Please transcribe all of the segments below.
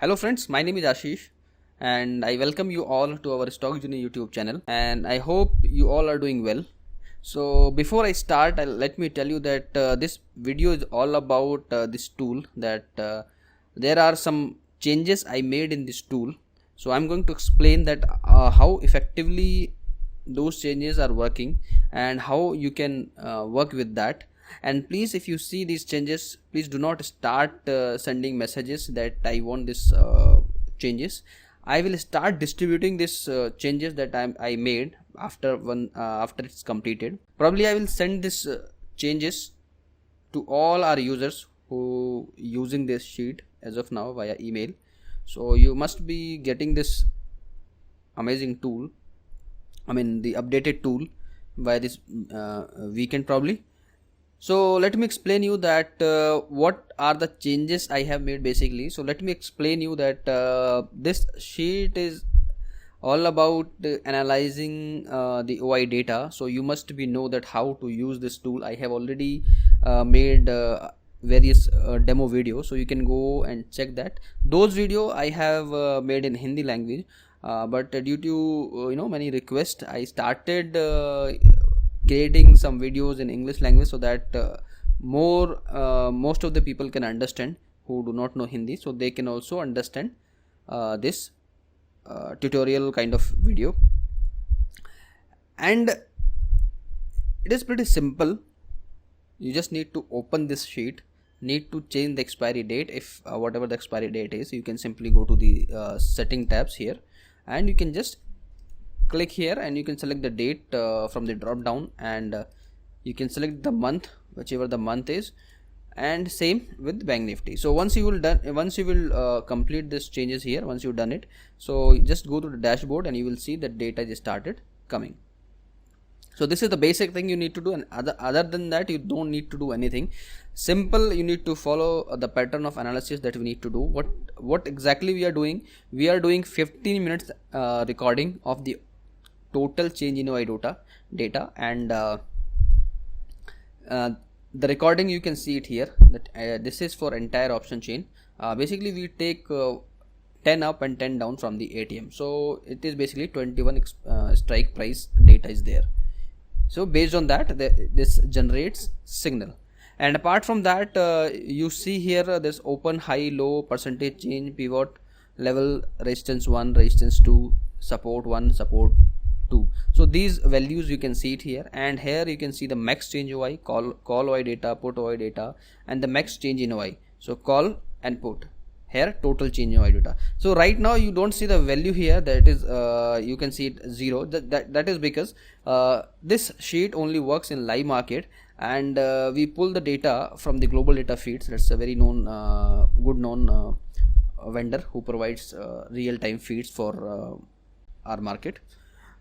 Hello friends, my name is Ashish and I welcome you all to our Stock Journey YouTube channel, and I hope you all are doing well. So before I start, let me tell you that this video is all about this tool, that there are some changes I made in this tool. So I'm going to explain that how effectively those changes are working and how you can work with that. And please, if you see these changes, please do not start sending messages that I want this changes. I will start distributing this changes that I made after it's completed. Probably I will send this changes to all our users who using this sheet as of now via email. So you must be getting this amazing tool, the updated tool, by this weekend probably. So let me explain you that what are the changes I have made basically. So let me explain you that this sheet is all about analyzing the OI data. So you must be know that how to use this tool. I have already made various demo videos, so you can go and check that. Those video I have made in Hindi language, but due to many requests, I started creating some videos in English language so that most of the people can understand who do not know Hindi, so they can also understand this tutorial kind of video. And it is pretty simple. You just need to open this sheet, need to change the expiry date. If whatever the expiry date is, you can simply go to the setting tabs here, and you can just click here and you can select the date from the drop down, and you can select the month, whichever the month is, and same with bank nifty. So once you will complete this changes here, once you've done it, so just go to the dashboard and you will see that data just started coming. So this is the basic thing you need to do, and other than that you don't need to do anything. Simple, you need to follow the pattern of analysis that we need to do. What exactly we are doing? We are doing 15 minutes recording of the total change in OI data, and the recording, you can see it here, that this is for entire option chain. Basically we take 10 up and 10 down from the ATM, so it is basically 21 strike price data is there. So based on that, this generates signal. And apart from that, you see here this open, high, low, percentage change, pivot, level, resistance 1, resistance 2, support 1, support 2. So these values you can see it here, and here you can see the max change OI, call OI data, put OI data, and the max change in OI. So call and put. Here total change in OI data. So right now you don't see the value here, that is you can see it 0. That is because this sheet only works in live market, and we pull the data from the global data feeds. That's a very known good known vendor who provides real-time feeds for our market.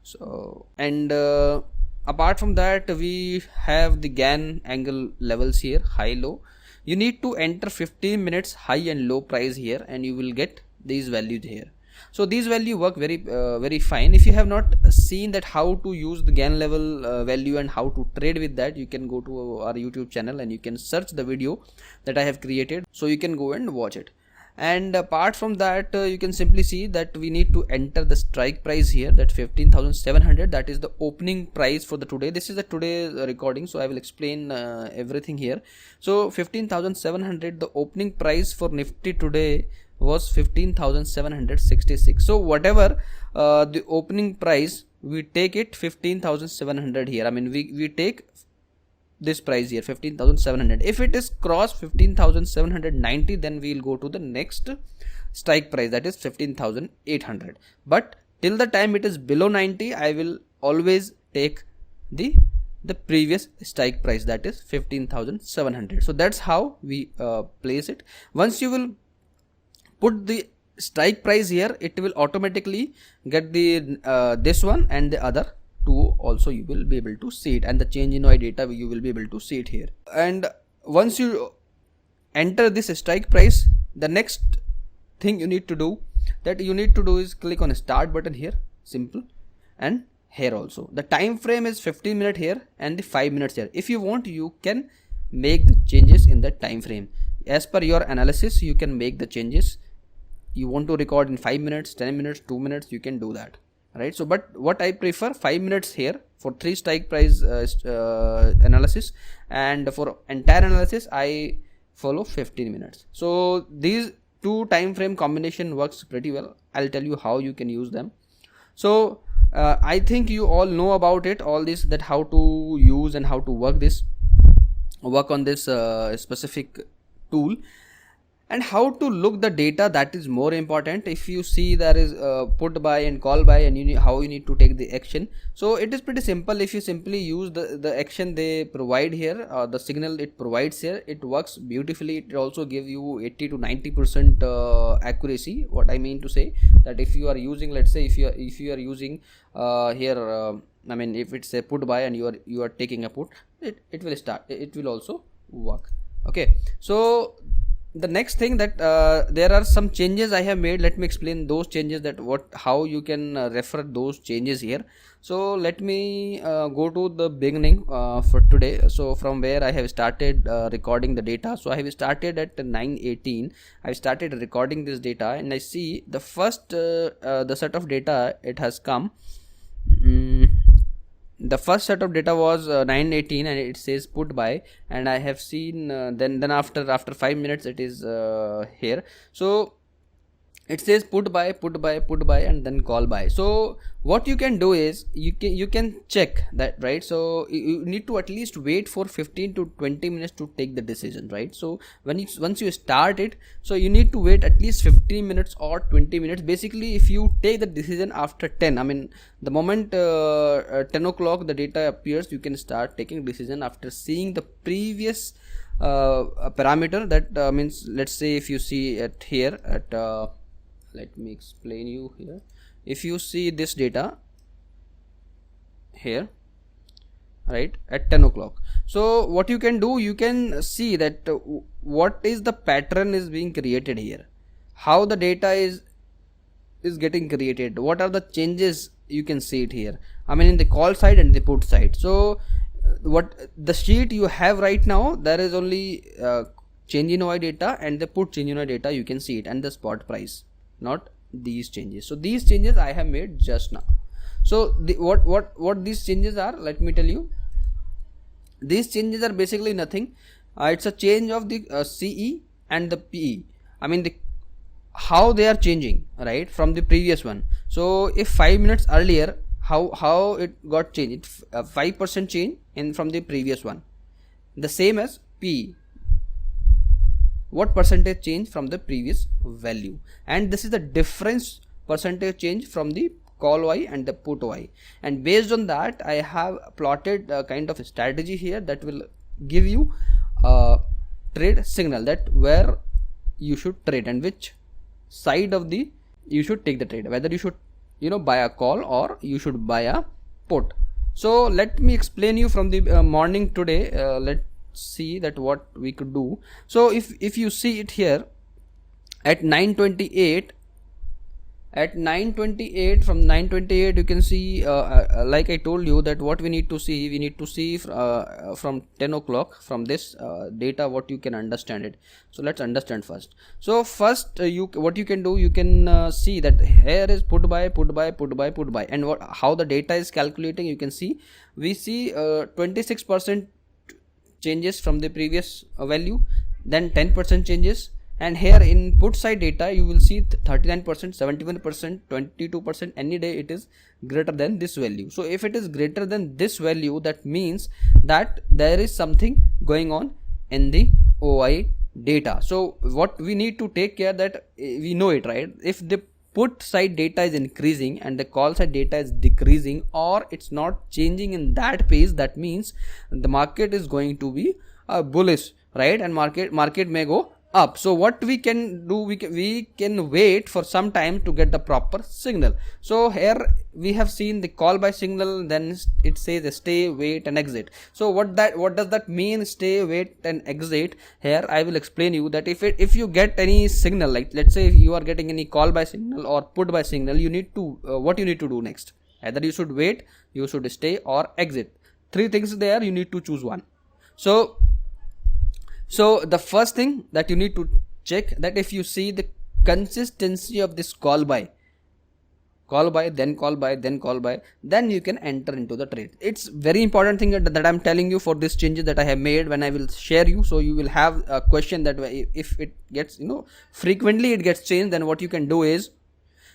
So, and apart from that, we have the GAN angle levels here, high, low. You need to enter 15 minutes high and low price here, and you will get these values here. So these values work very fine. If you have not seen that how to use the GAN level value and how to trade with that, you can go to our YouTube channel and you can search the video that I have created, so you can go and watch it. And apart from that, you can simply see that we need to enter the strike price here, that 15,700. that is the opening price for the today. This is the today recording, so I will explain everything here. So 15,700, the opening price for nifty today was 15,766. so whatever the opening price, we take it 15,700 here. We take this price here, 15,700. If it is cross 15,790, then we will go to the next strike price, that is 15,800. But till the time it is below 90, I will always take the previous strike price, that is 15,700. So that's how we place it. Once you will put the strike price here, it will automatically get the this one and the other two also you will be able to see it, and the change in OI data you will be able to see it here. And once you enter this strike price, the next thing you need to do is click on start button here, simple, and here also the time frame is 15 minutes here and the 5 minutes here. If you want, you can make the changes in the time frame as per your analysis. You can make the changes you want to record in 5 minutes, 10 minutes, 2 minutes, you can do that, right? So but what I prefer, 5 minutes here for 3 strike price analysis, and for entire analysis I follow 15 minutes. So these two time frame combination works pretty well. I'll tell you how you can use them. So I think you all know about it, all this, that how to use and how to work on this specific tool, and how to look the data. That is more important. If you see there is put buy and call buy, and how you need to take the action. So it is pretty simple. If you simply use the action they provide here, the signal it provides here, it works beautifully. It also give you 80 to 90% accuracy. What I mean to say, that if you are using, let's say if you are using here, I mean if it's a put buy and you are taking a put, it will also work. Okay, so the next thing that there are some changes I have made. Let me explain those changes, that how you can refer those changes here. So let me go to the beginning for today. So from where I have started recording the data. So I have started at 9:18. I started recording this data, and I see the first the set of data it has come. The first set of data was 9:18, and it says put buy, and I have seen then after 5 minutes it is here. So it says put buy, and then call buy. So what you can do is you can check that, right? So you need to at least wait for 15 to 20 minutes to take the decision, right? So once you start it, so you need to wait at least 15 minutes or 20 minutes. Basically, if you take the decision after 10, I mean the moment 10 o'clock the data appears, you can start taking decision after seeing the previous parameter. That means, let's say if you see at here at let me explain you here. If you see this data here, right, at 10 o'clock, so what you can do, you can see that what is the pattern is being created here, how the data is getting created, what are the changes, you can see it here. I mean in the call side and the put side. So what the sheet you have right now, there is only change in OI data and the put change in OI data, you can see it, and the spot price, not these changes. So these changes I have made just now. So what these changes are, let me tell you. These changes are basically nothing. It's a change of the CE and the PE. I mean how they are changing, right, from the previous one. So if 5 minutes earlier, how it got changed, 5% change in from the previous one. The same as PE, what percentage change from the previous value, and this is the difference percentage change from the call OI and the put OI. And based on that, I have plotted a kind of a strategy here that will give you a trade signal, that where you should trade and which side of the you should take the trade, whether you should buy a call or you should buy a put. So let me explain you from the morning today. Let's see that what we could do. So if you see it here at 9:28, from 9:28 you can see like I told you, that what we need to see from 10 o'clock, from this data, what you can understand it. So let's understand first. So first what you can do, you can see that here is put buy, and how the data is calculating. You can see, we see 26% changes from the previous value, then 10% changes, and here in put side data you will see 39%, 71%, 22%. Any day it is greater than this value. So if it is greater than this value, that means that there is something going on in the OI data. So what we need to take care, that we know it, right? If the put side data is increasing and the call side data is decreasing, or it's not changing in that pace, that means the market is going to be bullish, right? And market may go up. So what we can do, we can wait for some time to get the proper signal. So here we have seen the call by signal, then it says stay, wait and exit. So what does that mean, stay, wait and exit? Here I will explain you that if you get any signal, like let's say if you are getting any call by signal or put by signal, you need to what you need to do next, either you should wait, you should stay or exit. Three things there, you need to choose one. So the first thing that you need to check, that if you see the consistency of this call buy, then call buy, then call buy, then you can enter into the trade. It's very important thing that I'm telling you for this changes that I have made when I will share you. So you will have a question that if it gets, frequently it gets changed, then what you can do is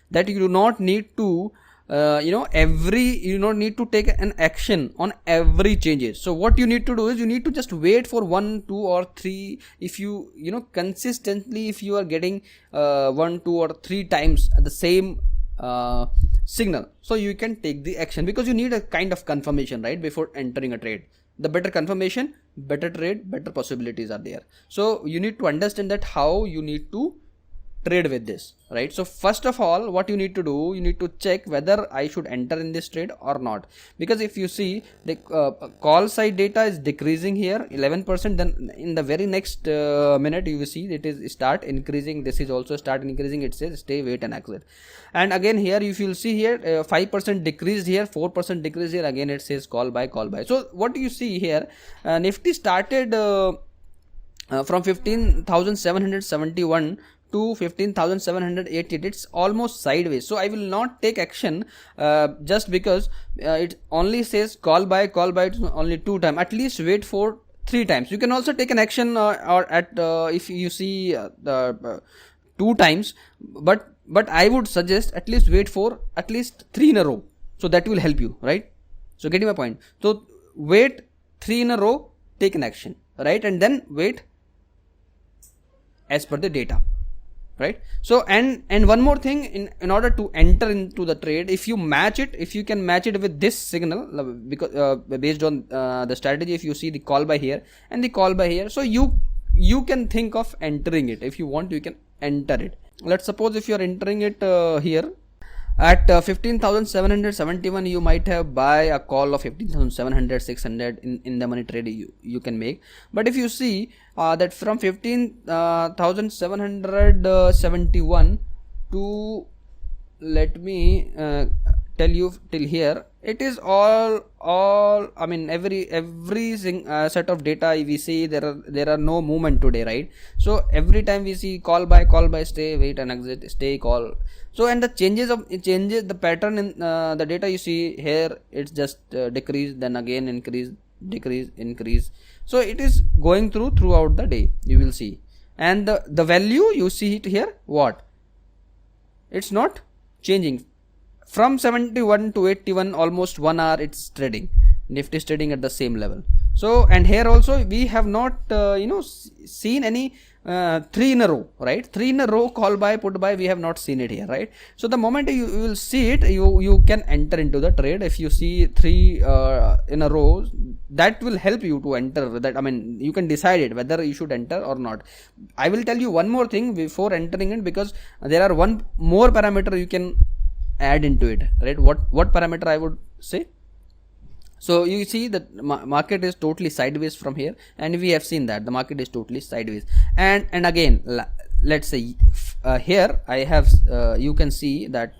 that you do not need to you don't need to take an action on every changes. So what you need to do is you need to just wait for 1, 2 or 3. If you consistently, if you are getting 1, 2 or 3 times the same signal, so you can take the action, because you need a kind of confirmation, right, before entering a trade. The better confirmation, better trade, better possibilities are there. So you need to understand that how you need to trade with this, right? So first of all, what you need to do, you need to check whether I should enter in this trade or not, because if you see the call side data is decreasing here 11%, then in the very next minute you will see it is start increasing. This is also start increasing. It says stay, wait and exit. And again here if you will see here 5% decrease here, 4% decrease here, again it says call buy, call buy. So what do you see here, Nifty started from 15,771 to 15,780. It's almost sideways. So I will not take action just because it only says call buy it's only 2 times. At least wait for 3 times. You can also take an action or at if you see the 2 times, but I would suggest at least wait for at least 3 in a row. So that will help you, right? So getting my point. So wait 3 in a row, take an action, right? And then wait as per the data, right? So and one more thing, in order to enter into the trade, if you match it, if you can match it with this signal, because based on the strategy, if you see the call buy here and the call buy here, so you can think of entering it. If you want, you can enter it. Let's suppose if you are entering it here at 15,771, you might have buy a call of 15,700, 600 in the money trade you can make. But if you see that from 15,771 to, let me tell you till here, it is all I mean every set of data we see there are no movement today, right? So every time we see call buy, stay, wait and exit, stay, call. So and the changes the pattern in the data you see here, it's just decrease, then again increase, decrease, increase. So it is going throughout the day, you will see. And the value you see it here, what, it's not changing. From 71 to 81, almost 1 hour it's trading. Nifty is trading at the same level. So and here also we have not seen any 3 in a row, right? 3 in a row call buy, put buy, we have not seen it here, right? So the moment you will see it, you can enter into the trade. If you see 3 in a row, that will help you to enter that. I mean, you can decide it whether you should enter or not. I will tell you one more thing before entering it, because there are one more parameter you can add into it, right? What parameter I would say? So you see that market is totally sideways from here, and we have seen that the market is totally sideways. And again, let's say here I have you can see that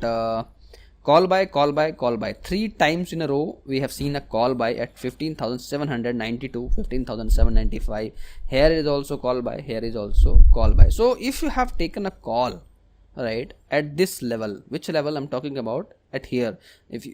call buy 3 times in a row we have seen a call buy at 15,792, 15,795. Here is also call buy, here is also call buy. So if you have taken a call, right, at this level, which level I'm talking about, at here,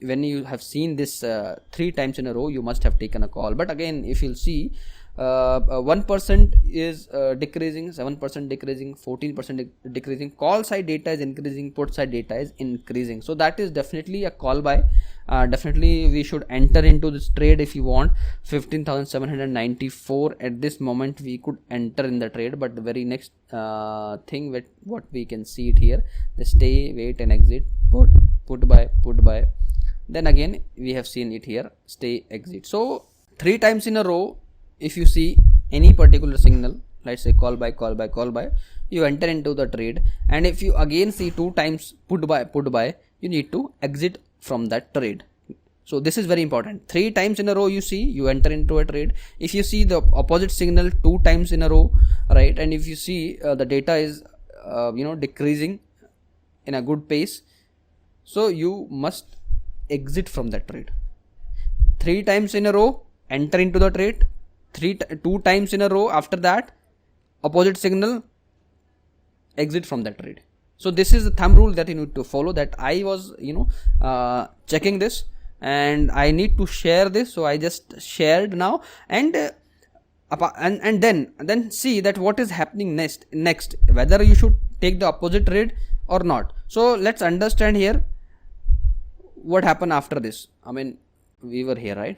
when you have seen this 3 times in a row, you must have taken a call. But again, if you'll see 1% is decreasing, 7% decreasing, 14% decreasing, call side data is increasing, put side data is increasing. So that is definitely a call buy. Definitely we should enter into this trade. If you want 15,794 at this moment, we could enter in the trade. But the very next thing with what we can see it here, the stay, wait and exit, put buy, then again we have seen it here, stay, exit. So 3 times in a row, if you see any particular signal, let's say call buy, you enter into the trade. And if you again see 2 times put buy, you need to exit from that trade. So this is very important. 3 times in a row you see, you enter into a trade. If you see the opposite signal 2 times in a row, right, and if you see the data is decreasing in a good pace, so you must exit from that trade. 3 times in a row, enter into the trade. 2 times in a row, after that opposite signal, exit from that trade. So this is the thumb rule that you need to follow, that I was checking this and I need to share this, so I just shared now, and then see that what is happening next, whether you should take the opposite trade or not. So let's understand here what happened after this. I mean, we were here, right?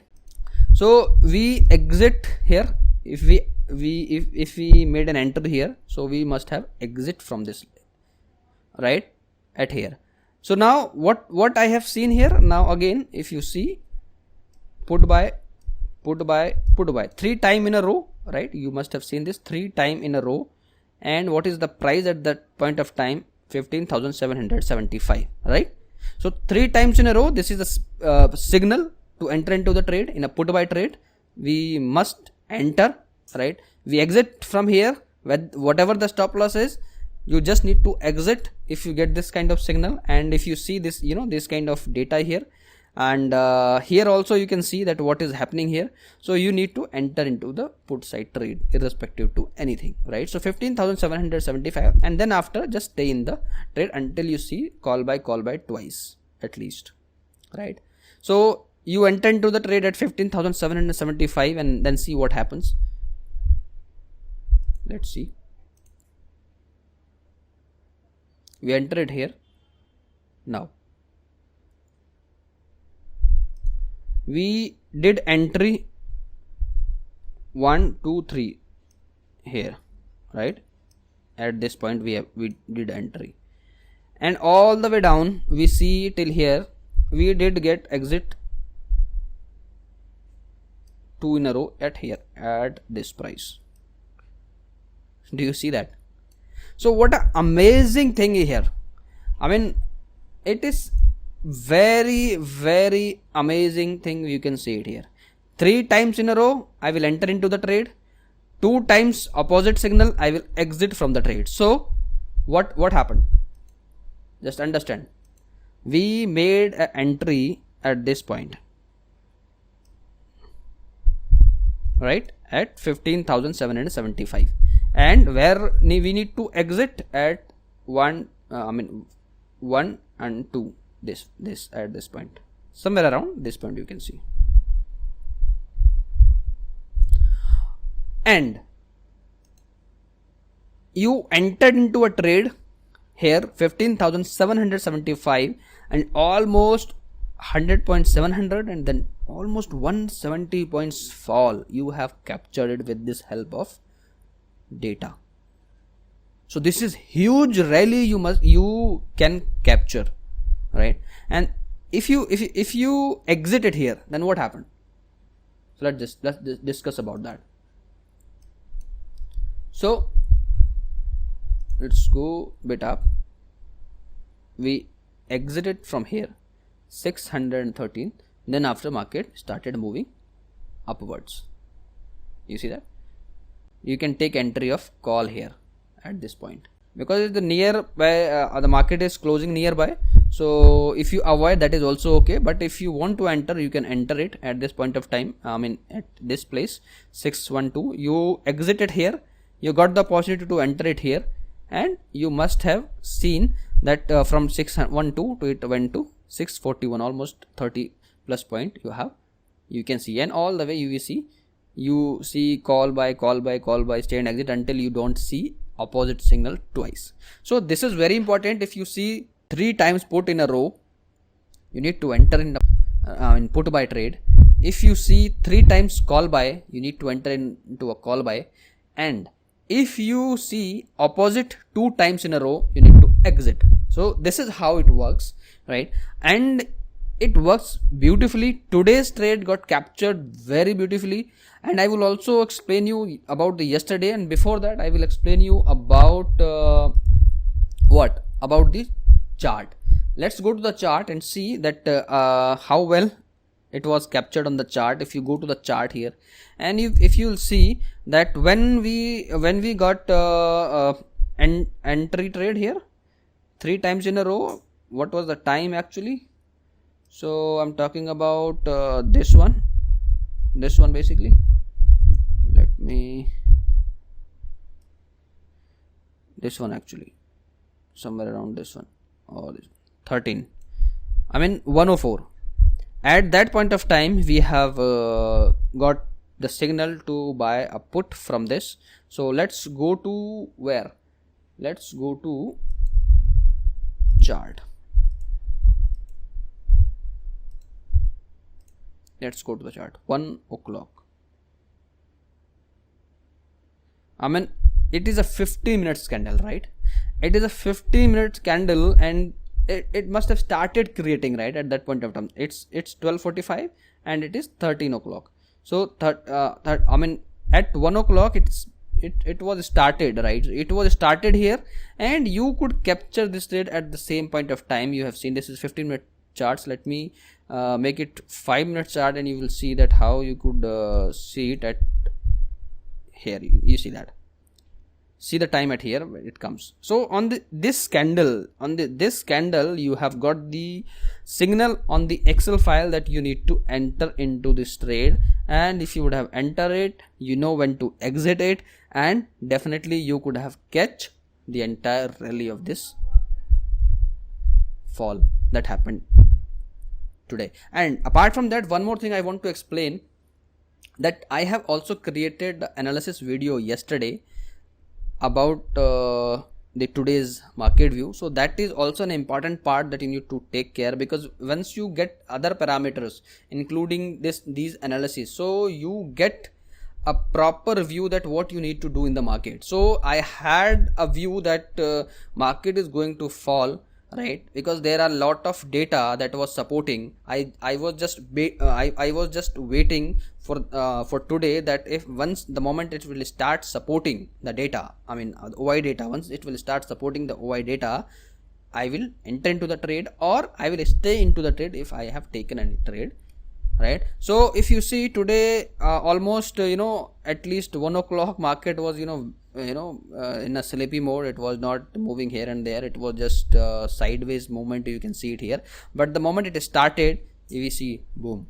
So we exit here. If we made an entry here, so we must have exit from this, right, at here. So now what I have seen here, now again if you see, put buy 3 times in a row, right? You must have seen this 3 times in a row. And what is the price at that point of time? 15,775, right? So 3 times in a row, this is the signal to enter into the trade. In a put buy trade, we must enter, right? We exit from here with whatever the stop loss is. You just need to exit if you get this kind of signal. And if you see this, this kind of data here, and here also you can see that what is happening here. So you need to enter into the put side trade irrespective to anything, right? So 15,775, and then after just stay in the trade until you see call buy twice at least, right? So you enter into the trade at 15,775 and then see what happens. Let's see. We enter it here. Now we did entry 1 2 3 here, right? At this point we did entry, and all the way down we see till here we did get exit 2 in a row at here at this price. Do you see that? So what an amazing thing here. I mean, it is very amazing thing. You can see it here. 3 times in a row I will enter into the trade. 2 times opposite signal I will exit from the trade. So what happened? Just understand. We made an entry at this point, right, at 15,775, and where we need to exit at 1 and 2, this at this point, somewhere around this point you can see. And you entered into a trade here 15,775 and almost 100.700 and then almost 170 points fall. You have captured it with this help of data. So this is huge rally you can capture, right? And if you exit it here, then what happened? So let's discuss about that. So let's go bit up. We exited from here 613, then after market started moving upwards. You see that? You can take entry of call here at this point because the nearby the market is closing nearby. So if you avoid, that is also okay, but if you want to enter, you can enter it at this point of time. I mean at this place 612, you exited here, you got the opportunity to enter it here, and you must have seen that from 612 to it went to 641, almost 30 plus point you can see, and all the way you see call buy, stay and exit until you don't see opposite signal twice. So this is very important. If you see 3 times put in a row, you need to enter in put buy trade. If you see 3 times call buy, you need to enter into a call buy, and if you see opposite 2 times in a row, you need to exit. So this is how it works, right? And it works beautifully. Today's trade got captured very beautifully, and I will also explain you about the yesterday, and before that I will explain you about about the chart. Let's go to the chart and see that how well it was captured on the chart. If you go to the chart here, and if you'll see that when we got an entry trade here 3 times in a row, what was the time actually? So I'm talking about this one basically. This one actually. somewhere around this one or this 13, I mean 104. At that point of time we have got the signal to buy a put from this. So let's go to where? Let's go to chart. Let's go to the chart. 1 o'clock. I mean, it is a 50 minutes candle, right? It is a 50 minutes candle, and it must have started creating, right, at that point of time. It's 12:45 and it is 13 o'clock. So I mean, at 1 o'clock it was started, right? It was started here, and you could capture this trade at the same point of time. You have seen this is 15-minute charts. Let me make it 5-minute chart, and you will see that how you could see it at here. You see that. See the time at here it comes. So on this candle, you have got the signal on the Excel file that you need to enter into this trade, and if you would have entered it, you know when to exit it, and definitely you could have catch the entire rally of this fall that happened today. And apart from that, one more thing I want to explain, that I have also created the analysis video yesterday about the today's market view. So that is also an important part that you need to take care, because once you get other parameters including these analysis, so you get a proper view that what you need to do in the market. So I had a view that market is going to fall, right, because there are a lot of data that was supporting. I was just waiting for today, that if once the moment it will start supporting the data, I mean the OI data, once it will start supporting the OI data, I will enter into the trade, or I will stay into the trade if I have taken any trade, right? So if you see today, almost at least 1 o'clock market was in a sleepy mode. It was not moving here and there. It was just sideways movement. You can see it here, but the moment it started, we see boom.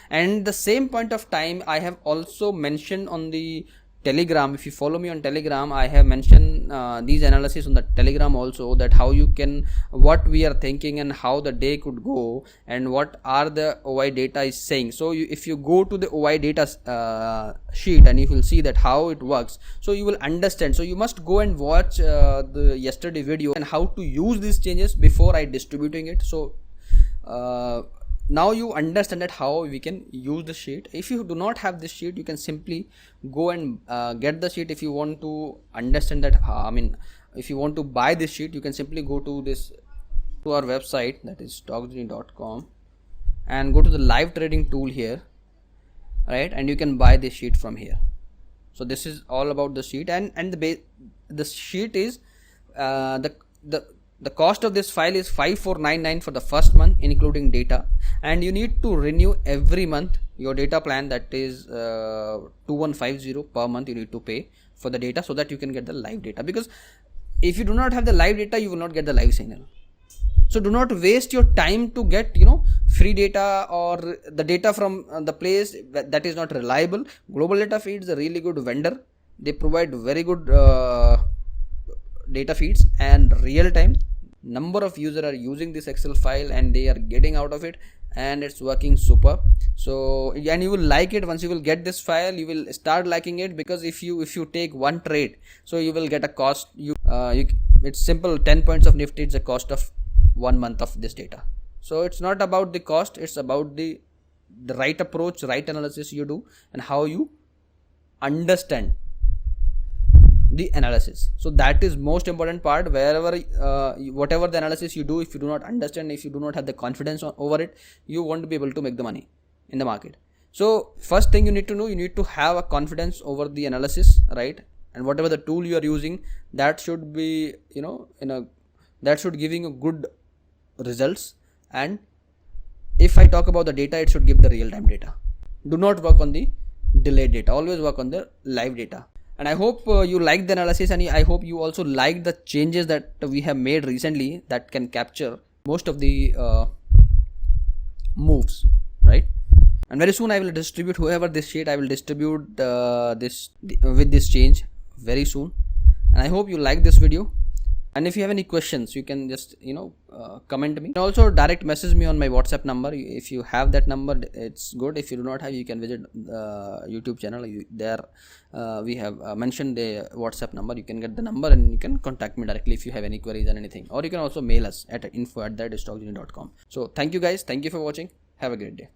And the same point of time, I have also mentioned on the Telegram. If you follow me on Telegram, I have mentioned these analysis on the Telegram also, that how you can, what we are thinking and how the day could go, and what are the OI data is saying. So if you go to the OI data sheet, and you will see that how it works, so you will understand. So you must go and watch the yesterday video and how to use these changes before I distributing it. So now you understand that how we can use the sheet. If you do not have this sheet, you can simply go and get the sheet. If you want to understand that, if you want to buy this sheet, you can simply go to our website, that is stockjourney.com, and go to the live trading tool here, right, and you can buy this sheet from here. So this is all about the sheet, and the sheet is the cost of this file is 5499 for the first month including data, and you need to renew every month your data plan, that is 2150 per month you need to pay for the data, so that you can get the live data. Because if you do not have the live data, you will not get the live signal. So do not waste your time to get free data or the data from the place that is not reliable. Global Data Feeds is a really good vendor. They provide very good data feeds, and real time number of users are using this Excel file and they are getting out of it, and it's working super. So, and you will like it. Once you will get this file, you will start liking it, because if you take one trade, so you will get a cost. It's simple, 10 points of Nifty, it's the cost of 1 month of this data. So it's not about the cost, it's about the right approach, right analysis you do, and how you understand the analysis. So that is most important part. Wherever whatever the analysis you do, if you do not understand, if you do not have the confidence over it, you won't be able to make the money in the market. So first thing you need to know, you need to have a confidence over the analysis, right? And whatever the tool you are using, that should be that should giving you good results. And if I talk about the data, it should give the real time data. Do not work on the delayed data, always work on the live data. And I hope you like the analysis, and I hope you also like the changes that we have made recently that can capture most of the moves, right? And very soon I will distribute whoever this sheet, I will distribute with this change very soon. And I hope you like this video. And if you have any questions, you can just comment me. You can also direct message me on my WhatsApp number. If you have that number, it's good. If you do not have, you can visit YouTube channel. There we have mentioned the WhatsApp number. You can get the number and you can contact me directly if you have any queries and anything, or you can also mail us at info@stockjourney.com. So thank you guys, thank you for watching. Have a great day.